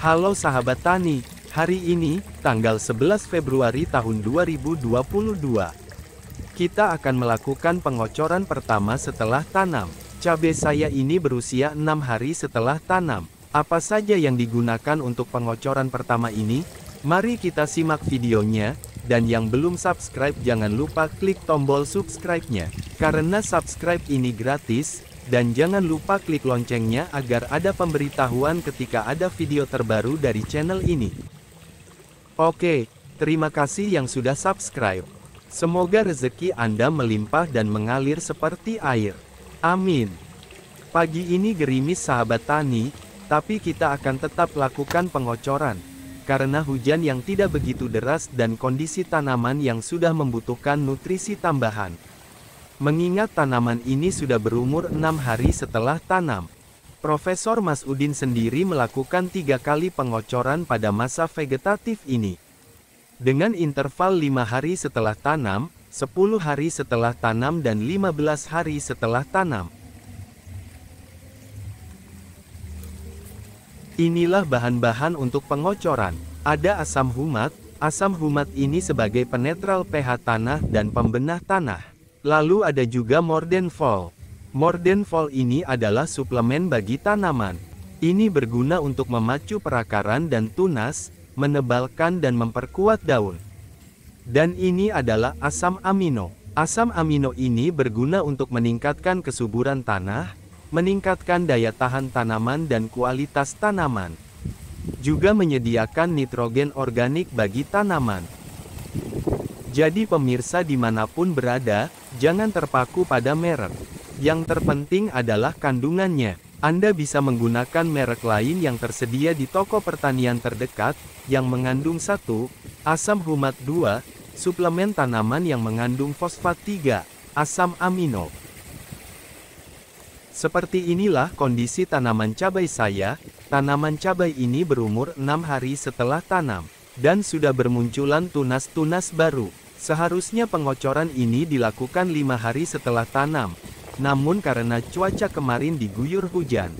Halo sahabat tani, hari ini, tanggal 11 Februari tahun 2022. Kita akan melakukan pengocoran pertama setelah tanam. Cabai saya ini berusia 6 hari setelah tanam. Apa saja yang digunakan untuk pengocoran pertama ini? Mari kita simak videonya, dan yang belum subscribe jangan lupa klik tombol subscribe-nya. Karena subscribe ini gratis, dan jangan lupa klik loncengnya agar ada pemberitahuan ketika ada video terbaru dari channel ini. Oke, terima kasih yang sudah subscribe. Semoga rezeki Anda melimpah dan mengalir seperti air. Amin. Pagi ini gerimis sahabat tani, tapi kita akan tetap lakukan pengocoran. Karena hujan yang tidak begitu deras dan kondisi tanaman yang sudah membutuhkan nutrisi tambahan. Mengingat tanaman ini sudah berumur 6 hari setelah tanam. Profesor Masudin sendiri melakukan 3 kali pengocoran pada masa vegetatif ini. Dengan interval 5 hari setelah tanam, 10 hari setelah tanam dan 15 hari setelah tanam. Inilah bahan-bahan untuk pengocoran. Ada asam humat. Asam humat ini sebagai penetral pH tanah dan pembenah tanah. Lalu ada juga Mordenfol. Mordenfol ini adalah suplemen bagi tanaman. Ini berguna untuk memacu perakaran dan tunas, menebalkan dan memperkuat daun. Dan ini adalah asam amino. Asam amino ini berguna untuk meningkatkan kesuburan tanah, meningkatkan daya tahan tanaman dan kualitas tanaman. Juga menyediakan nitrogen organik bagi tanaman. Jadi pemirsa dimanapun berada, jangan terpaku pada merek. Yang terpenting adalah kandungannya. Anda bisa menggunakan merek lain yang tersedia di toko pertanian terdekat, yang mengandung 1, asam humat 2, suplemen tanaman yang mengandung fosfat 3, asam amino. Seperti inilah kondisi tanaman cabai saya. Tanaman cabai ini berumur 6 hari setelah tanam, dan sudah bermunculan tunas-tunas baru. Seharusnya pengocoran ini dilakukan 5 hari setelah tanam, namun karena cuaca kemarin diguyur hujan,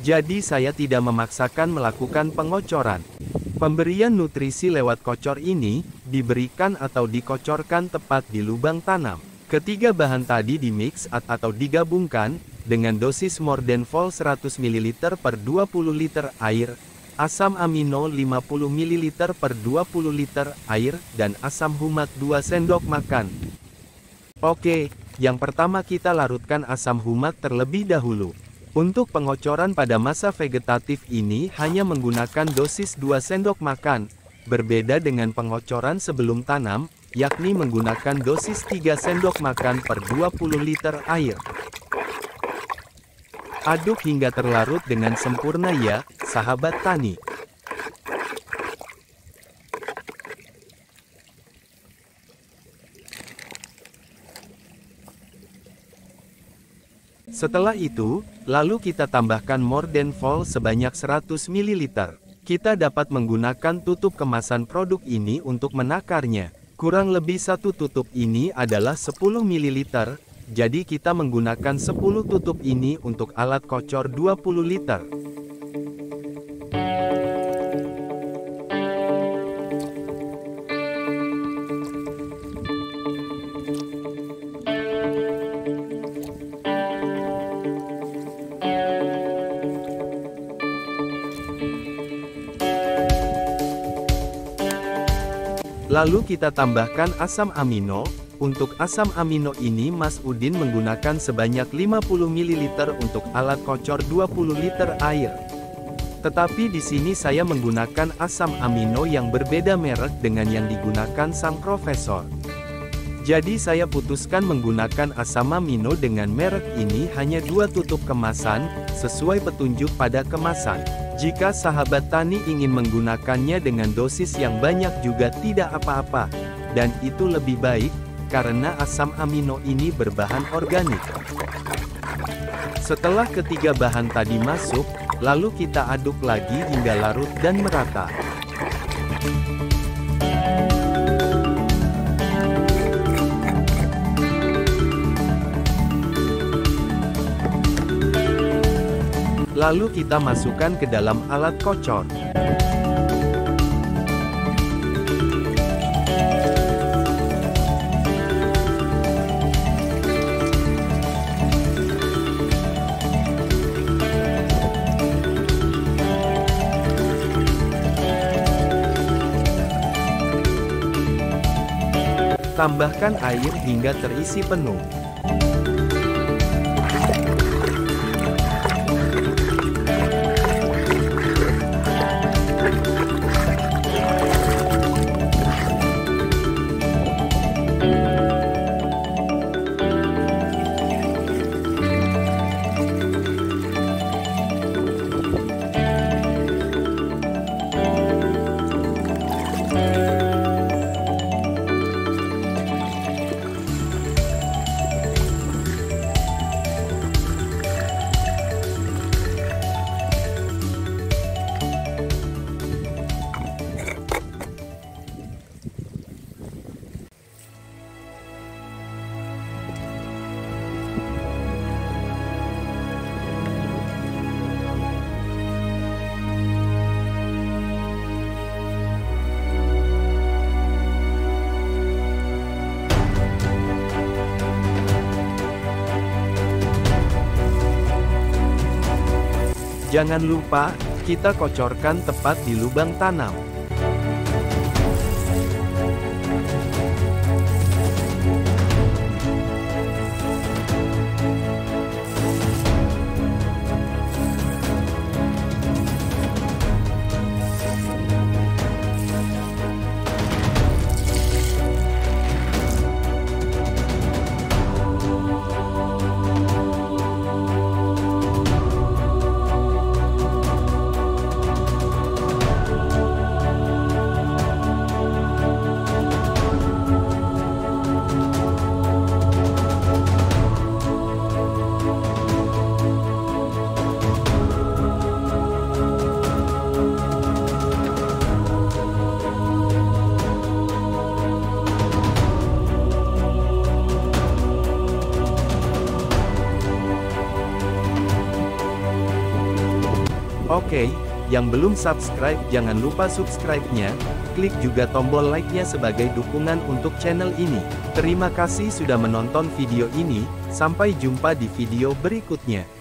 jadi saya tidak memaksakan melakukan pengocoran. Pemberian nutrisi lewat kocor ini, diberikan atau dikocorkan tepat di lubang tanam. Ketiga bahan tadi dimix atau digabungkan, dengan dosis Mordenfol 100 ml per 20 liter air, asam amino 50 ml per 20 liter air, dan asam humat 2 sendok makan. Oke, yang pertama kita larutkan asam humat terlebih dahulu. Untuk pengocoran pada masa vegetatif ini hanya menggunakan dosis 2 sendok makan, berbeda dengan pengocoran sebelum tanam, yakni menggunakan dosis 3 sendok makan per 20 liter air. Aduk hingga terlarut dengan sempurna ya, sahabat tani. Setelah itu, lalu kita tambahkan Mordenfol sebanyak 100 ml. Kita dapat menggunakan tutup kemasan produk ini untuk menakarnya. Kurang lebih satu tutup ini adalah 10 ml. Jadi kita menggunakan 10 tutup ini untuk alat kocor 20 liter. Lalu kita tambahkan asam amino. Untuk asam amino ini Mas Udin menggunakan sebanyak 50 ml untuk alat kocor 20 liter air. Tetapi di sini saya menggunakan asam amino yang berbeda merek dengan yang digunakan sang profesor. Jadi saya putuskan menggunakan asam amino dengan merek ini hanya 2 tutup kemasan, sesuai petunjuk pada kemasan. Jika sahabat tani ingin menggunakannya dengan dosis yang banyak juga tidak apa-apa, dan itu lebih baik, karena asam amino ini berbahan organik. Setelah ketiga bahan tadi masuk, lalu kita aduk lagi hingga larut dan merata. Lalu kita masukkan ke dalam alat kocor. Tambahkan air hingga terisi penuh. Jangan lupa, kita kocorkan tepat di lubang tanam. Oke, yang belum subscribe jangan lupa subscribe-nya, klik juga tombol like-nya sebagai dukungan untuk channel ini. Terima kasih sudah menonton video ini, sampai jumpa di video berikutnya.